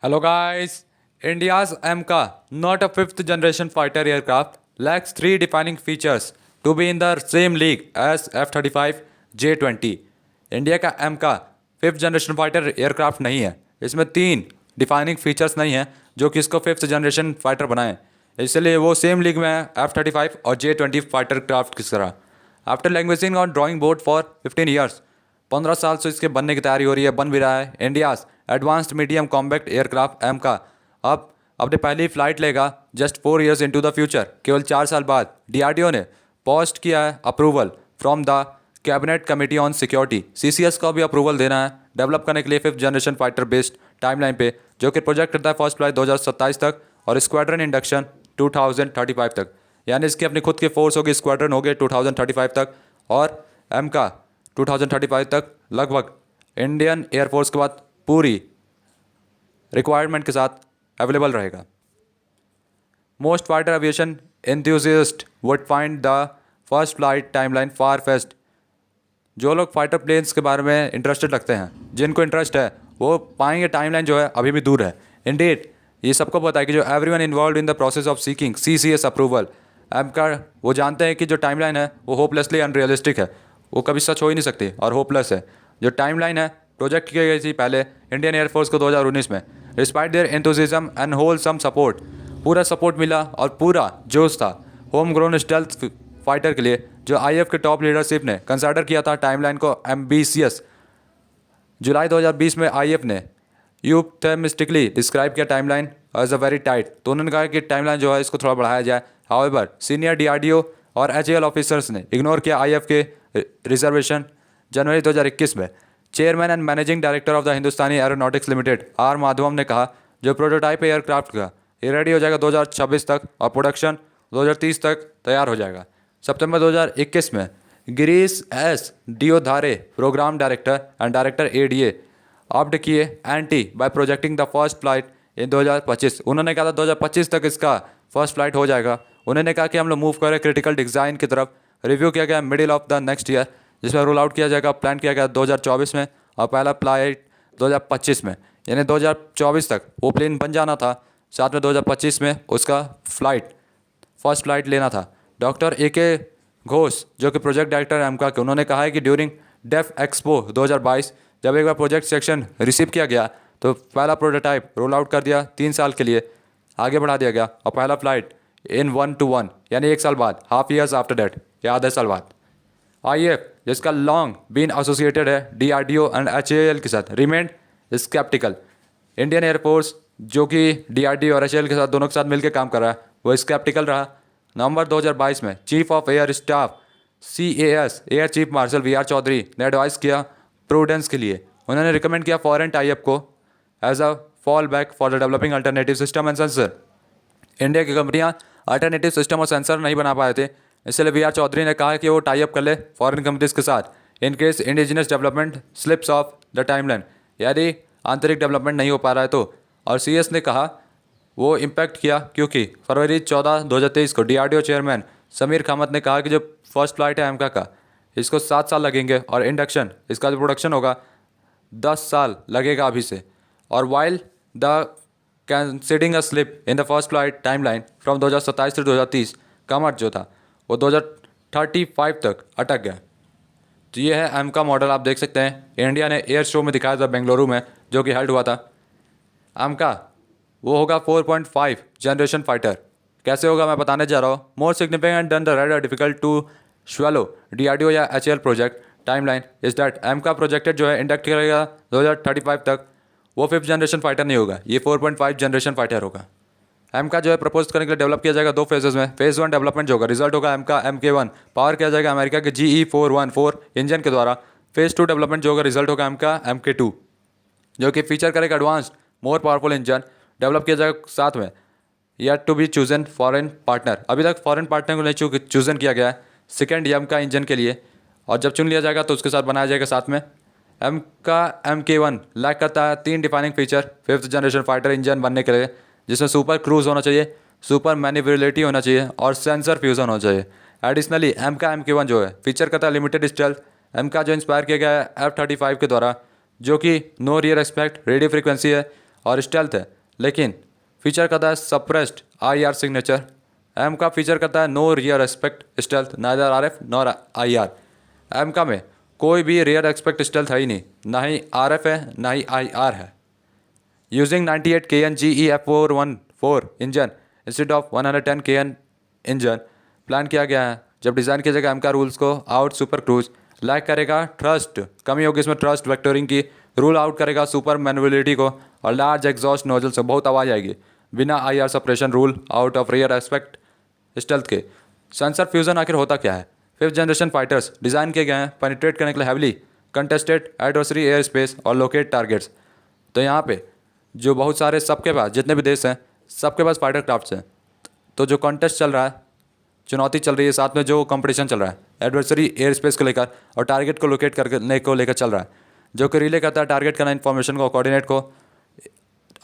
Hello guys, India's MK, not a fifth generation fighter aircraft, lacks three defining features to be in the same league as F-35 J-20. India का MK fifth generation fighter aircraft नहीं है। इसमें तीन defining features नहीं हैं जो कि इसको फिफ्थ जनरेशन फाइटर बनाएं। इसलिए वो सेम लीग में है F-35 और J-20 फाइटर क्राफ्ट की तरह। After languishing on drawing board for 15 years, 15 साल से इसके बनने की तैयारी हो रही है, बन भी रहा है। India's advanced medium compact aircraft AMCA अब अपनी पहली फ्लाइट लेगा just 4 years into the future. केवल 4 साल बाद डीआरडीओ ने पोस्ट किया है approval from the cabinet committee on security. CCS को भी अप्रूवल देना है डेवलप करने के लिए fifth generation fighter based timeline पे, जो कि प्रोजेक्ट करता है फर्स्ट फ्लाइट 2027 तक और स्क्वाड्रन इंडक्शन 2035 तक। यानी इसकी अपनी खुद की फोर्स होगी, स्क्वाड्रन हो गए 2035 तक और एम का 2035 तक लगभग इंडियन एयरफोर्स के बाद पूरी रिक्वायरमेंट के साथ अवेलेबल रहेगा। Most fighter aviation enthusiast would find the first flight timeline far fest. जो लोग फाइटर प्लेन्स के बारे में इंटरेस्टेड लगते हैं, जिनको इंटरेस्ट है, वो पाएंगे टाइमलाइन जो है अभी भी दूर है। इंडीड ये सबको पता है कि जो everyone involved in the process of seeking CCS approval AMCA, वो जानते हैं कि जो टाइमलाइन है वो होपलेसली अनरियलिस्टिक है, वो कभी सच हो ही नहीं सकती और होपलेस है। जो टाइमलाइन है प्रोजेक्ट की गई थी पहले इंडियन एयरफोर्स को 2019 में। Despite their enthusiasm and wholesome support, पूरा सपोर्ट मिला और पूरा जोश था होम ग्रोन स्टेल्थ फाइटर के लिए, जो आईएफ के टॉप लीडरशिप ने कंसिडर किया था टाइमलाइन को एम्बिशियस। जुलाई 2020 में आईएफ ने यूथेमिस्टिकली डिस्क्राइब किया timeline as a very tight, तो उन्होंने कहा कि टाइमलाइन जो है इसको थोड़ा बढ़ाया जाए। हाउएवर सीनियर डीआरडीओ और एचएएल ऑफिसर्स ने इग्नोर किया आईएफ के रिजर्वेशन। जनवरी 2021 में chairman and managing director of the Hindustani aeronautics limited R Madhavan ने कहा जो प्रोटोटाइप एयरक्राफ्ट का ये रेडी हो जाएगा 2026 तक और प्रोडक्शन 2030 तक तैयार हो जाएगा। सितंबर 2021 में Girish S Deodhare programme director and director ADA opt किए ante by projecting the first flight in 2025। उन्होंने कहा था 2025 तक इसका फर्स्ट फ्लाइट हो जाएगा। उन्होंने कहा कि हम लोग मूव करें क्रिटिकल डिज़ाइन की तरफ। रिव्यू किया गया middle of the next year, जिसमें रोल आउट किया जाएगा, प्लान किया गया 2024 में और पहला फ्लाइट 2025 में। यानी 2024 तक वो प्लेन बन जाना था, साथ में 2025 में उसका फ्लाइट फर्स्ट फ्लाइट लेना था। Doctor A K. घोष जो कि प्रोजेक्ट डायरेक्टर है एमका के, उन्होंने कहा है कि ड्यूरिंग डेफ एक्सपो 2022 जब एक बार प्रोजेक्ट सेक्शन रिसीव किया गया तो पहला प्रोटोटाइप रोल आउट कर दिया, 3 साल के लिए आगे बढ़ा दिया गया और पहला फ्लाइट इन 1-to-1 यानी 1 साल बाद, हाफ ईयर्स आफ्टर डेट या आधे साल बाद। आईएफ जिसका लॉन्ग बीन एसोसिएटेड है डीआरडीओ एंड एचएएल के साथ रिमेंड स्केप्टिकल। इंडियन एयरफोर्स जो कि डीआरडीओ और एचएएल के साथ दोनों के साथ मिलकर काम कर रहा है, वो स्केप्टिकल रहा। नवंबर 2022 में chief of air staff CAS air chief marshal V R. Chaudhari ने एडवाइस किया प्रूडेंस के लिए। उन्होंने रिकमेंड किया फॉरेन टाइप को as a fall back for the developing alternative system and sensor. India की कंपनियां अल्टरनेटिव सिस्टम और सेंसर नहीं बना पाए थे, इसलिए वी.आर. चौधरी ने कहा कि वो टाई अप कर ले फॉरेन कंपनीज के साथ in case indigenous development slips of the timeline, यदि आंतरिक डेवलपमेंट नहीं हो पा रहा है तो। और सीएस ने कहा वो इम्पैक्ट किया क्योंकि फरवरी 14, 2023 को डीआरडीओ चेयरमैन समीर कामत ने कहा कि जो फर्स्ट फ्लाइट है एमका का, इसको 7 साल लगेंगे और इंडक्शन इसका जो प्रोडक्शन होगा 10 साल लगेगा अभी से। और while the conceding a slip in the first flight timeline from 2027 से 2030, कामत जो था वो 2035 तक अटक गया। तो ये है एम का मॉडल, आप देख सकते हैं। इंडिया ने एयर शो में दिखाया था बेंगलुरु में, जो कि हेल्ड हुआ था। एम का वो होगा 4.5 जनरेशन फाइटर। कैसे होगा मैं बताने जा रहा हूँ। More significant than the rather difficult to swallow DRDO या HAL project timeline is that AMCA projected जो है इंडक्ट करेगा 2035 तक, वो फिफ्थ जनरेशन फाइटर नहीं होगा, ये 4.5 जनरेशन फाइटर होगा। एम का जो है प्रपोज करने के लिए डेवलप किया जाएगा 2 फेजेस में। फेज़ 1 डेवलपमेंट जो होगा, रिजल्ट होगा एम का MK1, पावर किया जाएगा अमेरिका के GE414 इंजन के द्वारा। फेज़ 2 डेवलपमेंट जो होगा, रिजल्ट होगा एम का MK2, जो कि फीचर करेगा advanced more powerful engine. Develop किया जाएगा साथ में yet to be chosen foreign partner, अभी तक फॉरेन पार्टनर को नहीं चूजन किया गया है सेकेंड एम का इंजन के लिए, और जब चुन लिया जाएगा तो उसके साथ बनाया जाएगा साथ में। एम का MK1 लैक करता है 3 defining feature fifth generation fighter engine बनने के लिए, जिसमें सुपर क्रूज होना चाहिए, सुपर मैन्यूवरेबिलिटी होना चाहिए और सेंसर फ्यूजन होना चाहिए। एडिशनली एम का MK1 जो है फीचर करता है लिमिटेड स्टेल्थ। एम का जो इंस्पायर किया गया है F-35 के द्वारा, जो कि no rear aspect radio frequency है और स्टेल्थ है। लेकिन फीचर करता है सप्रेस्ड IR सिग्नेचर। एम का फीचर करता है no rear aspect stealth neither RF nor IR। AMCA में कोई भी रियर एक्सपेक्ट स्टेल्थ है ही नहीं, ना ही RF है ना ही IR है। Using 98 kN GE F414 engine instead of 110 kN engine plan किया गया है। जब डिज़ाइन किया जाएगा एम का रूल्स को आउट सुपर क्रूज लैक करेगा ट्रस्ट, कमी होगी इसमें ट्रस्ट वेक्टोरिंग की, रूल आउट करेगा सुपर मैनुअलिटी को, और लार्ज एग्जॉस्ट नोजल से बहुत आवाज़ आएगी बिना IR suppression rule out of rear aspect stealth के। सेंसर फ्यूजन आखिर होता क्या है? फिफ्थ जनरेशन फाइटर्स डिज़ाइन किए गए हैं पेनिट्रेट करने के लिए heavily contested adversary air space और लोकेट टारगेट्स। तो यहाँ पे जो बहुत सारे सबके पास जितने भी देश हैं सबके पास फाइटर क्राफ्ट्स हैं। तो जो कॉन्टेस्ट चल रहा है, चुनौती चल रही है, साथ में जो कंपटीशन चल रहा है एडवर्सरी एयर स्पेस को लेकर और टारगेट को लोकेट करने को लेकर चल रहा है, जो कि रिले करता है टारगेट करना इन्फॉर्मेशन को कोऑर्डिनेट को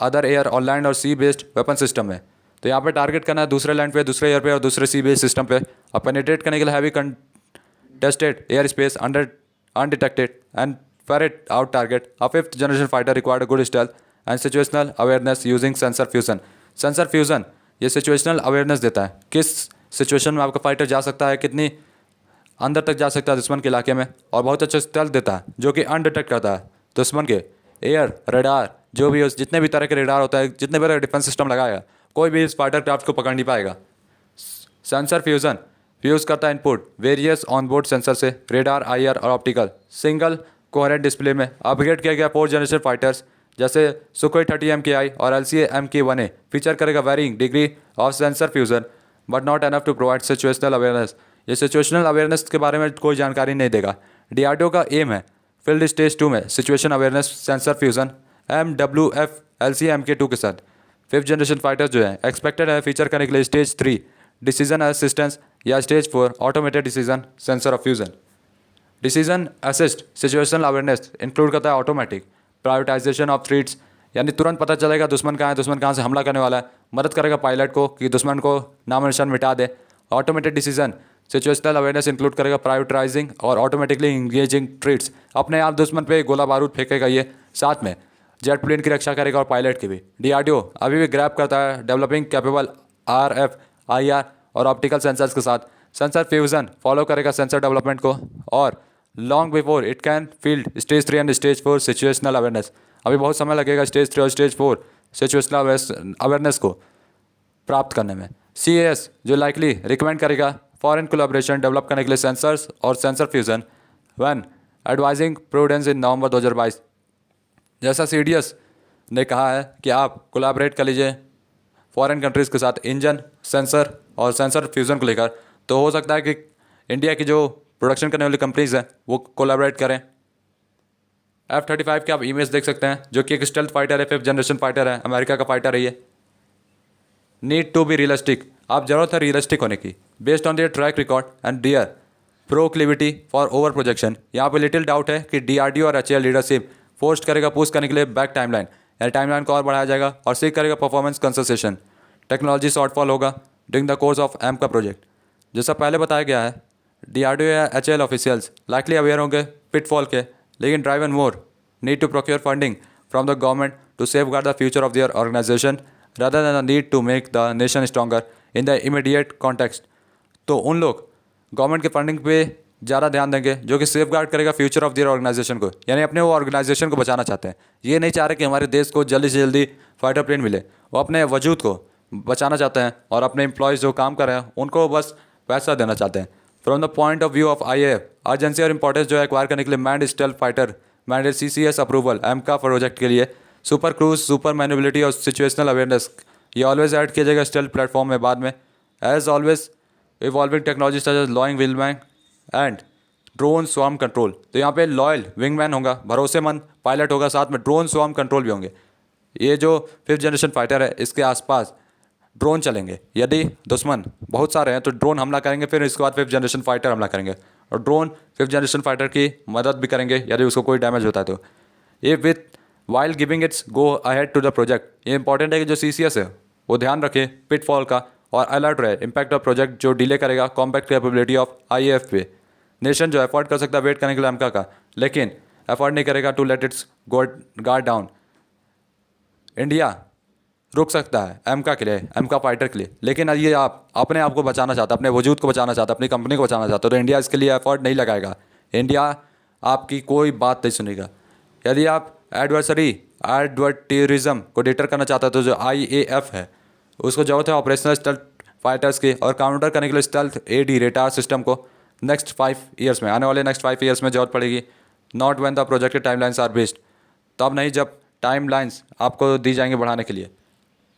अदर एयर और लैंड और सी बेस्ड वेपन सिस्टम में। तो यहाँ पे टारगेट करना है दूसरे लैंड पे, दूसरे एयर पे और दूसरे सी बेस्ड सिस्टम पे, और पेनिट्रेट करने के लिए heavy contested air space under undetected and ferret out target. A fifth generation fighter required a good stealth and situational awareness using sensor fusion. Sensor fusion ये situational awareness देता है, किस situation में आपका फाइटर जा सकता है, कितनी अंदर तक जा सकता है दुश्मन के इलाके में, और बहुत अच्छा स्टेल्थ देता है जो कि अनडिटेक्ट करता है दुश्मन के एयर रेडार, जो भी जितने भी तरह के रेडार होता है, जितने भी तरह का डिफेंस सिस्टम लगाया कोई भी इस फाइटर क्राफ्ट को पकड़ नहीं पाएगा। सेंसर फ्यूजन फ्यूज़ करता है इनपुट वेरियस ऑनबोर्ड सेंसर से रेडार IR और ऑप्टिकल सिंगल कोहेरेंट डिस्प्ले में। अपग्रेड किया गया फोर्थ जनरेशन फाइटर्स जैसे सुखोई 30 MKI और LCA MK1A फीचर करेगा varying degree of sensor fusion but not enough to provide situational awareness. ये situational awareness के बारे में कोई जानकारी नहीं देगा। DRDO का एम है फील्ड स्टेज 2 में situation awareness sensor fusion MWF LCA MK2 के साथ। फिफ्थ जनरेशन फाइटर्स जो है एक्सपेक्टेड है फीचर करने के लिए स्टेज 3 डिसीजन असिस्टेंस या stage 4 automated decision sensor of fusion. Decision assist situational awareness include करता है ऑटोमेटिक प्रायोरिटाइजेशन ऑफ थ्रेट्स, यानी तुरंत पता चलेगा दुश्मन कहाँ है, दुश्मन कहाँ से हमला करने वाला है, मदद करेगा पायलट को कि दुश्मन को नाम निशान मिटा दे। Automated decision situational awareness include करेगा प्रायोरिटाइजिंग और ऑटोमेटिकली इंगेजिंग थ्रेट्स, अपने आप दुश्मन पे गोला बारूद फेंकेगा ये, साथ में जेट प्लेन की रक्षा करेगा और पायलट की भी। DRDO अभी भी ग्रैब करता है डेवलपिंग कैपेबल RF IR और ऑप्टिकल सेंसर्स के साथ। सेंसर फ्यूजन फॉलो करेगा सेंसर डेवलपमेंट को और long before it can field stage 3 and stage 4 situational awareness. अभी बहुत समय लगेगा स्टेज 3 और स्टेज 4 सिचुएशनल अवेयरनेस को प्राप्त करने में। CAS जो लाइकली रिकमेंड करेगा फॉरेन कोलैबोरेशन डेवलप करने के लिए सेंसर्स और sensor fusion when advising prudence in November 2022। जैसा CDS ने कहा है कि आप कोलैबोरेट कर लीजिए फॉरेन कंट्रीज़ के साथ इंजन सेंसर और सेंसर फ्यूज़न को लेकर, तो हो सकता है कि इंडिया की जो प्रोडक्शन करने वाली कंपनीज़ हैं वो कोलैबोरेट करें। F-35 के आप इमेज देख सकते हैं जो कि एक स्टेल्थ फाइटर है, फिफ्थ जनरेशन फाइटर है, अमेरिका का फाइटर है ये। नीड टू बी रियलिस्टिक, आप जरूरत है रियलिस्टिक होने की based on their track record and their proclivity for over projection. यहाँ पे लिटिल डाउट है कि DRDO और HAL लीडरशिप फोर्स करेगा पुश करने के लिए बैक टाइमलाइन, यानी टाइमलाइन को और बढ़ाया जाएगा और सीख करेगा परफॉर्मेंस कंसेशन, टेक्नोलॉजी शॉर्टफॉल होगा during the course of AMCA project. जैसा पहले बताया गया है DRDO या HAL ऑफिशियल्स लाइकली अवेयर होंगे पिटफॉल के, लेकिन drive and more need to procure funding from the government to safeguard the future of their organisation rather than the need to make the nation stronger in the immediate context। तो उन लोग government के funding पे ज़्यादा ध्यान देंगे जो कि सेफ गार्ड करेगा फ्यूचर ऑफ देयर ऑर्गेनाइजेशन को, यानी अपने वो ऑर्गेनाइजेशन को बचाना चाहते हैं। ये नहीं चाह रहे कि हमारे देश को जल्दी से जल्दी फाइटर प्लेन मिले, वो अपने वजूद को बचाना चाहते हैं और अपने एम्प्लॉयज़ जो काम कर रहे हैं उनको बस पैसा देना चाहते हैं। From the point of view of IAF urgency और इंपॉर्टेंस जो है एक्वायर करने के लिए manned stealth fighter mandated CCS approval AMCA project के लिए सुपर क्रूज सुपर मैन्युबिलिटी और सिचुएशनल अवेयरनेस ये ऑलवेज ऐड किया जाएगा स्टेल्थ प्लेटफॉर्म में बाद में। As always evolving technology such as लॉइंग wingman and drone swarm control. तो यहाँ पे लॉयल विंगमैन होगा, भरोसेमंद पायलट होगा, साथ में ड्रोन स्वार्म कंट्रोल भी होंगे। ये जो फिफ्थ जनरेशन फाइटर है इसके आसपास ड्रोन चलेंगे, यदि दुश्मन बहुत सारे हैं तो ड्रोन हमला करेंगे, फिर इसके बाद फिफ्थ जनरेशन फाइटर हमला करेंगे और ड्रोन फिफ्थ जनरेशन फाइटर की मदद भी करेंगे यदि उसको कोई डैमेज होता है तो। ये with while giving its go ahead to the project. ये इंपॉर्टेंट है कि जो CCS है वो ध्यान रखे पिटफॉल का और अलर्ट रहे इम्पैक्ट ऑफ प्रोजेक्ट जो डिले करेगा कॉम्पैक्ट कैपेबिलिटी ऑफ IAF पे। नेशन जो एफर्ट कर सकता है वेट करने के लिए अमेरिका का, लेकिन एफर्ट नहीं करेगा to let its guard down. India रुक सकता है एमका के लिए, एमका फाइटर के लिए, लेकिन ये आप अपने आप को बचाना चाहता, अपने वजूद को बचाना चाहता, अपनी कंपनी को बचाना चाहता, तो इंडिया इसके लिए एफर्ट नहीं लगाएगा। इंडिया आपकी कोई बात नहीं सुनेगा। यदि आप एडवर्टरिज्म को डिटर करना चाहता है तो जो IAF है उसको जरूरत है ऑपरेशनल स्टेल्थ फाइटर्स की, और काउंटर करने के लिए स्टेल्थ AD रेडार सिस्टम को नेक्स्ट 5 ईयर्स में, आने वाले नेक्स्ट 5 ईयर्स में जरूरत पड़ेगी। Not when the projected timelines are based, तब नहीं जब टाइमलाइंस आपको दी जाएंगी बढ़ाने के लिए।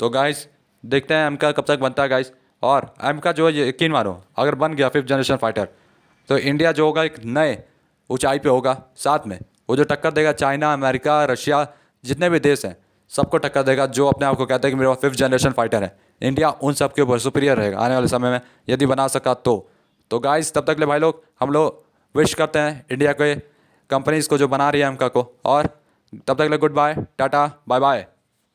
तो गाइस देखते हैं एमका कब तक बनता है गाइस। और एमका जो है यकीन मानो अगर बन गया 5th जनरेशन फाइटर तो इंडिया जो होगा एक नए ऊंचाई पे होगा। साथ में वो जो टक्कर देगा चाइना, अमेरिका, रशिया, जितने भी देश हैं सबको टक्कर देगा जो अपने आप को कहते हैं कि मेरे पास 5th जनरेशन फाइटर है। इंडिया उन सब के ऊपर सुपीरियर रहेगा आने वाले समय में यदि बना सका तो गाइस तब तक ले भाई लोग हम लोग विश करते हैं इंडिया के कंपनीज़ को जो बना रही है एमका को। और तब तक ले goodbye, tata, bye bye.